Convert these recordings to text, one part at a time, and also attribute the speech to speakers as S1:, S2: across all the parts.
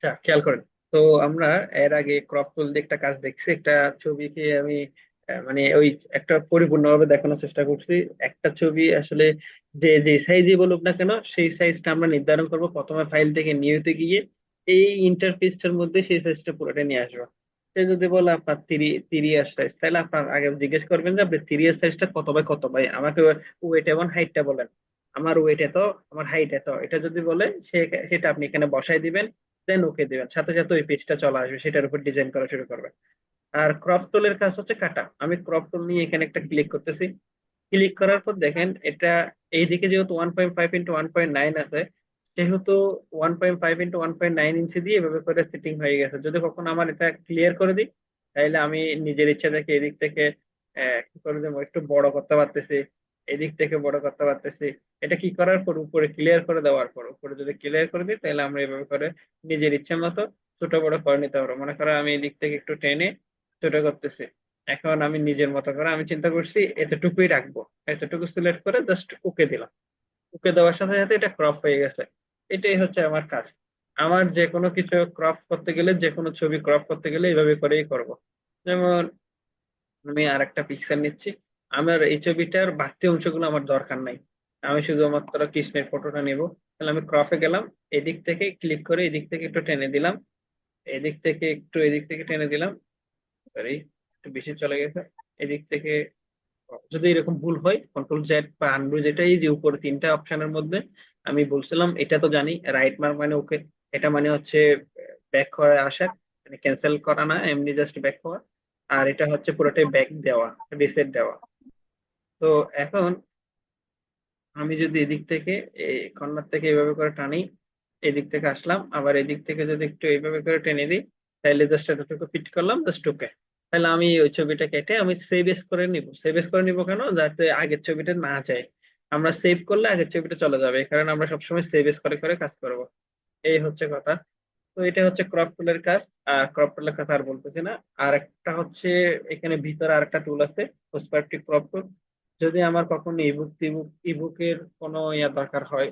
S1: আচ্ছা, খেয়াল করেন। তো আমরা এর আগে ক্রপ টুল দিয়ে একটা কাজ দেখছি, একটা ছবিকে আমি মানে ওই একটা পরিপূর্ণভাবে দেখানোর চেষ্টা করছি। একটা ছবি আসলে যে যে সাইজে বলুক না কেন, সেই সাইজটা আমরা নির্ধারণ করব প্রথমে ফাইল থেকে নিউতে গিয়ে এই ইন্টারফেসটার মধ্যে সেই সাইজটা পুরোটা নিয়ে আসবো। সে যদি বলে আপনার 3 3 সাইজ, তাহলে আপনার আগে জিজ্ঞেস করবেন যে আপনি 3 সাইজটা কত বাই কত, ভাই আমাকে ওয়েট এবং হাইটটা বলেন। আমার ওয়েট এত, আমার হাইট এত, এটা যদি বলে সেটা আপনি এখানে বসাই দিবেন, দেন ওকে দিবেন, সাথে সাথে ওই পেজটা চলে আসবে, সেটার উপর ডিজাইন করা শুরু করবে। আর ক্রপ টুলের কাজ হচ্ছে কাটা। আমি ক্রপ টুল নিয়ে এখানে একটা ক্লিক করতেছি। ক্লিক করার পর দেখেন এটা এইদিকে যেহেতু 1.5 × 1.9 আছে, সেহেতু 1.5 × 1.9 ইঞ্চি দিয়ে এভাবে করে সেটিং হয়ে গেছে। যদি কখনো আমার এটা ক্লিয়ার করে দিই, তাহলে আমি নিজের ইচ্ছা থেকে এদিক থেকে কি করে দেবো, একটু বড় করতে পারতেছি, এদিক থেকে বড় করতে পারতেছি। এটা কি করার পর উপরে ক্লিয়ার করে দেওয়ার পর উপরে যদি ক্লিয়ার করে দিই, তাহলে আমরা এভাবে করে নিজের ইচ্ছা মতো ছোট বড় করে নিতে পারবো। মনে করো আমি এদিক থেকে একটু টেনে ছোট করতেছি। এখন আমি নিজের মতো করে আমি চিন্তা করছি এতটুকুই রাখবো, এতটুকু সিলেক্ট করে জাস্ট ওকে দিলাম। ওকে দেওয়ার সাথে সাথে এটা ক্রপ হয়ে গেছে। এটাই হচ্ছে আমার কাজ। আমার যে কোনো কিছু ক্রপ করতে গেলে, যে কোনো ছবি ক্রপ করতে গেলে এইভাবে করেই করব। যেমন আমি আর একটা পিক্সেল নিচ্ছি। আমার এই ছবিটার বাড়তি অংশগুলো আমার দরকার নাই, আমি শুধুমাত্র কৃষ্ণের ফটোটা নেব। তাহলে আমি ক্রপে গেলাম, এদিক থেকে ক্লিক করে এদিক থেকে একটু টেনে দিলাম, এদিক থেকে একটু এদিক থেকে টেনে দিলাম। সরি, একটু বেশি চলে গেছে। এদিক থেকে যদি এরকম ভুল হয়, কন্ট্রোল Z বা আনডু, যেটা এই যে উপরে তিনটা অপশনের মধ্যে আমি বলছিলাম, এটা তো জানি রাইট মার্ক মানে ওকে। এটা মানে হচ্ছে ব্যাক হয়ে আসা, মানে ক্যান্সেল করা না, এমনি জাস্ট ব্যাক হওয়া। আর এটা হচ্ছে পুরোটাই ব্যাক দেওয়া, রিসেট দেওয়া। তো এখন আমি যদি এদিক থেকে এই কর্নার থেকে এইভাবে করে টানি, এদিক থেকে আসলাম, আবার এদিক থেকে যদি একটু এইভাবে করে টেনে দিই, তাহলে জাস্ট এতটুকু ফিট করলাম, জাস্ট ওকে। তাহলে আমি ওই ছবিটা কেটে আমি সেভ এস করে নিব। সেভ এস করে নিব কেন? যাতে আগের ছবিটা না যায়। আমরা সেভ করলে আগের ছবিটা চলে যাবে, এই কারণে আমরা সবসময় সেভ এস করে করে কাজ করব। এই হচ্ছে কথা। তো এটা হচ্ছে ক্রপ টুলের কাজ। আর ক্রপ টুলের কথা আর বলতেছি না। আর একটা হচ্ছে এখানে ভিতরে আর একটা টুল আছে, পার্সপেক্টিভ ক্রপ টুল। যদি আমার কখনো ইবুকের কোনো ইয়া দরকার হয়,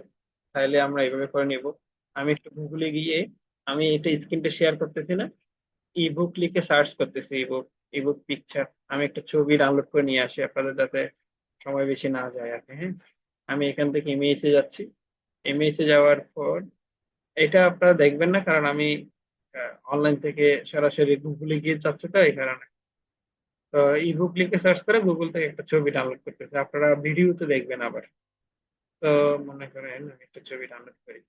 S1: তাহলে আমরা এইভাবে করে নিব। আমি একটু গুগলে গিয়ে, আমি এটা স্ক্রিনটা শেয়ার করতেছি না, ইবুক লিখে সার্চ করতেছি, ইবুক, ইবুক পিকচার। আমি একটা ছবি ডাউনলোড করে নিয়ে আসি আপনাদের, যাতে সময় বেশি না যায় আর কি। হ্যাঁ, আমি এখান থেকে ইমেজে যাচ্ছি। ইমেজে যাওয়ার পর এটা আপনারা দেখবেন না, কারণ আমি অনলাইন থেকে সরাসরি গুগলে গিয়ে যাচ্ছে, তো এই কারণে। তো ইবুক লিখে সার্চ করে গুগল থেকে একটা ছবি ডাউনলোড করতেছে, আপনারা ভিডিওতে দেখবেন আবার। তো মনে করেন আমি একটা ছবি ডাউনলোড করি।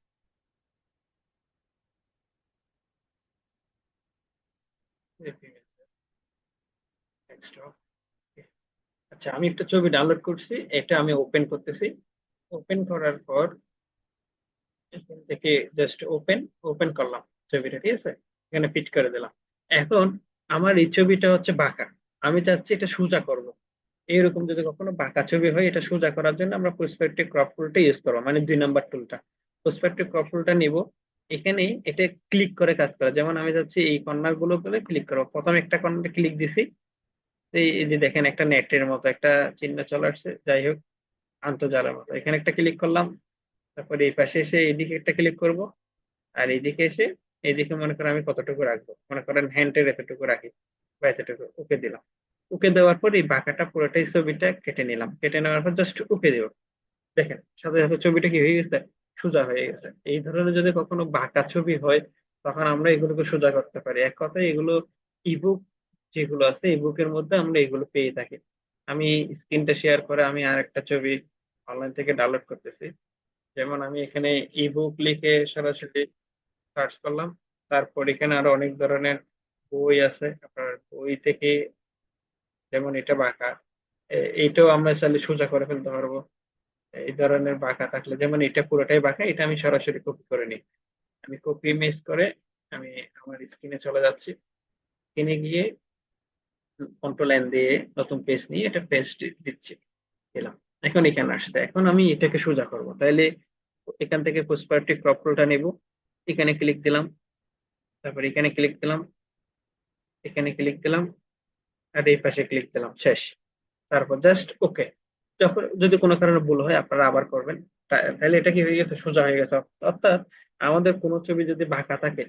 S1: আচ্ছা, আমি একটা ছবি ডাউনলোড করছি, এটা আমি ওপেন করতেছি। ওপেন করার পর এখান থেকে জাস্ট ওপেন, ওপেন করলাম ছবিটা, ঠিক আছে। এখানে ফিট করে দিলাম। এখন আমার এই ছবিটা হচ্ছে বাঁকা, আমি চাচ্ছি এটা সোজা করব। এইরকম যদি কখনো বাঁকা ছবি হয়, এটা সোজা করার জন্য আমরা পার্সপেক্টিভ ক্রপ টুলটা ইউজ করবো, মানে 2 নম্বর টুলটা। পার্সপেক্টিভ ক্রপ টুলটা নিব, এখানে এটা ক্লিক করে কাজ করা। যেমন আমি চাচ্ছি এই কর্নার গুলো করে ক্লিক করবো, প্রথম একটা কর্নারে ক্লিক দিছি। এই যে দেখেন একটা নেটের মতো একটা চিহ্ন চলে আসছে, যাই হোক, আন্তর্জালের মতো। এখানে একটা ক্লিক করলাম, তারপরে এই পাশে এসে এইদিকে একটা ক্লিক করব। আর এইদিকে এসে এইদিকে মনে করেন আমি কতটুকু রাখবো, মনে করেন হ্যান্ডের এতটুকু রাখি বা এতটুকু, ওকে দিলাম। ওকে দেওয়ার পর এই বাঁকাটা পুরোটাই ছবিটা কেটে নিলাম, কেটে নেওয়ার পর জাস্ট ওকে দিব। দেখেন সাথে সাথে ছবিটা কি হয়ে গেছে, সোজা হয়ে গেছে। এই ধরনের যদি কখনো বাঁকা ছবি হয়, তখন আমরা এগুলোকে সোজা করতে পারি। এক কথায় এগুলো ইবুক যেগুলো আছে, ইবুকের মধ্যে আমরা এগুলো পেয়ে থাকি। আমি স্ক্রিনটা শেয়ার করে আমি আর একটা ছবি অনলাইন থেকে ডাউনলোড করতেছি। যেমন আমি এখানে ইবুক লিখে সরাসরি সার্চ করলাম। তারপর এখানে আরো অনেক ধরনের বই আছে, আপনার বই থেকে, যেমন এটা বাঁকা, এইটাও আমরা চাইলে সোজা করে ফেলতে পারবো। এই ধরনের বাঁকা থাকলে, যেমন এটা পুরোটাই বাঁকা, এটা আমি সরাসরি কপি করে নিই। আমি কপি ইমেজ করে আমি আমার স্ক্রিনে চলে যাচ্ছি। স্ক্রিনে গিয়ে কন্ট্রোল N দিয়ে নতুন পেজ নিয়ে এটা পেস্ট দিচ্ছি, দিলাম। এখন এখানে আসছে, এখন আমি এটাকে সোজা করব, তাইলে এখান থেকে পার্সপেক্টিভ ক্রপ টুলটা নেব। এখানে ক্লিক দিলাম, তারপর এখানে ক্লিক দিলাম, এখানে ক্লিক দিলাম, আর এই পাশে ক্লিক দিলাম, শেষ। তারপর জাস্ট ওকে। যখন যদি কোনো কারণে ভুল হয় আপনারা আবার করবেন। তাহলে এটা কি হয়ে গেছে, সোজা হয়ে গেছে। অর্থাৎ আমাদের কোনো ছবি যদি বাঁকা থাকে,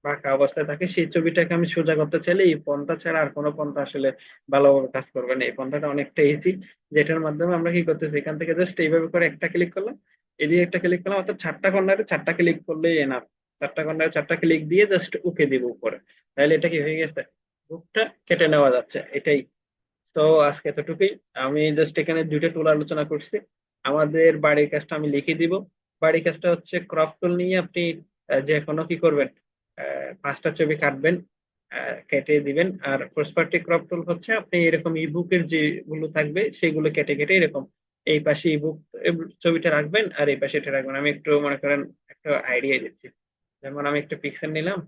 S1: বাঁকা অবস্থায় থাকে, সেই ছবিটাকে আমি সোজা করতে চাইলে এই পন্থা ছাড়া আর কোনো পন্থা আসলে ভালোভাবে কাজ করবে না। এই পন্থাটা অনেকটা ইজি, যেটার মাধ্যমে আমরা কি করতেছি, এখান থেকে জাস্ট এইভাবে করে একটা ক্লিক করলাম, এদিকে একটা ক্লিক করলাম, অর্থাৎ চারটা কর্নারে চারটা ক্লিক করলেই এনাফ। চারটা কর্নারে চারটা ক্লিক দিয়ে জাস্ট ওকে দিব উপরে, তাহলে এটা কি হয়ে গেছে, বুকটা কেটে নেওয়া যাচ্ছে, এটাই। তো আজকে এতটুকুই। আমি জাস্ট এখানে দুইটা টুল আলোচনা করছি। আমাদের বাড়ির কাজটা আমি লিখে দিব। বাড়ির কাজটা হচ্ছে ক্রপ টুল নিয়ে আপনি যে কোনো কি করবেন, পাঁচটা ছবি কাটবেন, কেটে দিবেন। আর পার্সপেক্টিভ ক্রপ টুল হচ্ছে আপনি এরকম ইবুকের যেগুলো থাকবে সেগুলো কেটে কেটে এরকম এই পাশে ইবুক ছবিটা রাখবেন আর এই পাশে এটা রাখবেন। আমি একটু মনে করেন একটা আইডিয়া দিচ্ছি। যেমন আমি একটা পিকচার নিলাম।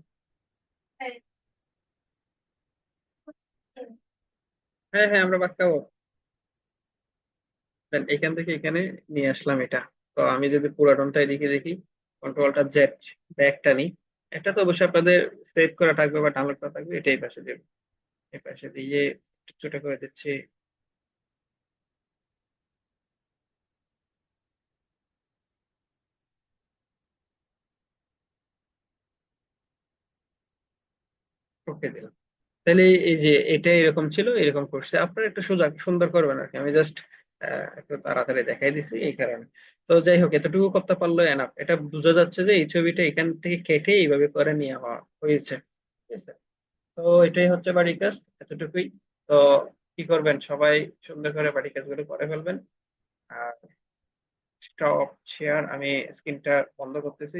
S1: হ্যাঁ হ্যাঁ, আমরা বাঁকাবো। দেন এখান থেকে এখানে নিয়ে আসলাম এটা। তো আমি যদি পুরাতনটা এদিকে দেখি, কন্ট্রোলটা জেড ব্যাকটা নিই, এটা তো অবশ্যই আপনাদের সেভ করা থাকবে বা ডাউনলোড করা থাকবে, এটাই পাশে দেবো। এই পাশে দিয়ে একটু ছোট করে দিচ্ছি। ওকে দিলাম। তাহলে এই যে এটা এরকম ছিল, এরকম করছে, আপনারা একটু সোজা সুন্দর করবেন আর কি। আমি জাস্ট একটু তাড়াতাড়ি দেখাই দিচ্ছি এই কারণে। তো যাই হোক, এতটুকু করতে পারলো এনাফ। এটা বোঝা যাচ্ছে যে এই ছবিটা এখান থেকে কেটে এইভাবে করে নিয়ে হওয়া হয়েছে। ঠিক আছে। তো এটাই হচ্ছে বাড়ির কাজ, এতটুকুই। তো কি করবেন সবাই, সুন্দর করে বাড়ির কাজগুলো করে ফেলবেন। আর স্টপ শেয়ার, আমি স্ক্রিনটা বন্ধ করতেছি।